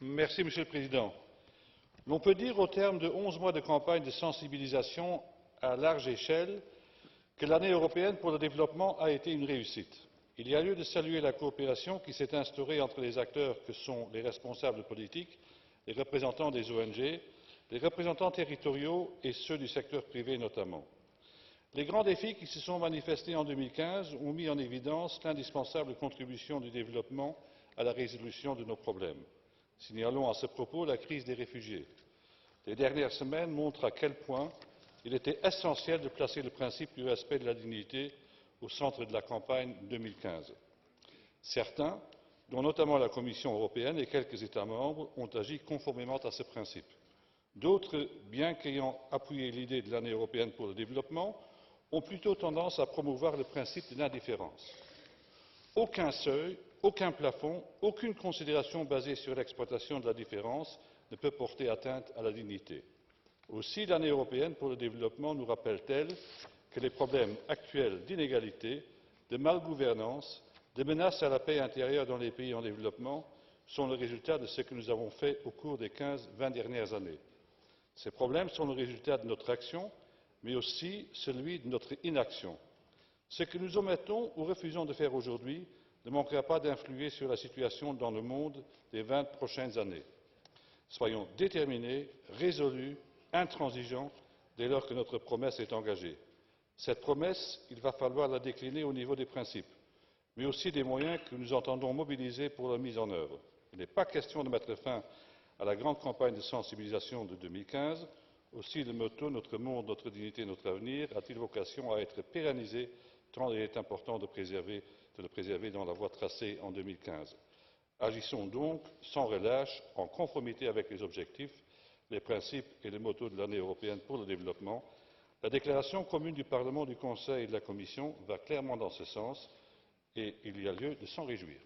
Monsieur le Président. L'on peut dire, au terme de 11 mois de campagne de sensibilisation à large échelle, que l'année européenne pour le développement a été une réussite. Il y a lieu de saluer la coopération qui s'est instaurée entre les acteurs que sont les responsables politiques, les représentants des ONG, les représentants territoriaux et ceux du secteur privé notamment. Les grands défis qui se sont manifestés en 2015 ont mis en évidence l'indispensable contribution du développement à la résolution de nos problèmes. Signalons à ce propos la crise des réfugiés. Les dernières semaines montrent à quel point il était essentiel de placer le principe du respect de la dignité au centre de la campagne 2015. Certains, dont notamment la Commission européenne et quelques États membres, ont agi conformément à ce principe. D'autres, bien qu'ayant appuyé l'idée de l'année européenne pour le développement, ont plutôt tendance à promouvoir le principe de l'indifférence. Aucun seuil, aucun plafond, aucune considération basée sur l'exploitation de la différence ne peut porter atteinte à la dignité. Aussi, l'année européenne pour le développement nous rappelle-t-elle que les problèmes actuels d'inégalité, de malgouvernance, de menaces à la paix intérieure dans les pays en développement sont le résultat de ce que nous avons fait au cours des 15-20 dernières années. Ces problèmes sont le résultat de notre action, mais aussi celui de notre inaction. Ce que nous omettons ou refusons de faire aujourd'hui ne manquera pas d'influer sur la situation dans le monde des 20 prochaines années. Soyons déterminés, résolus, intransigeants dès lors que notre promesse est engagée. Cette promesse, il va falloir la décliner au niveau des principes, mais aussi des moyens que nous entendons mobiliser pour leur mise en œuvre. Il n'est pas question de mettre fin à la grande campagne de sensibilisation de 2015. Aussi le motto Notre monde, notre dignité, notre avenir a-t-il vocation à être pérennisé tant il est important de le préserver dans la voie tracée en 2015. Agissons donc sans relâche, en conformité avec les objectifs, les principes et le motto de l'année européenne pour le développement. La déclaration commune du Parlement, du Conseil et de la Commission va clairement dans ce sens et il y a lieu de s'en réjouir.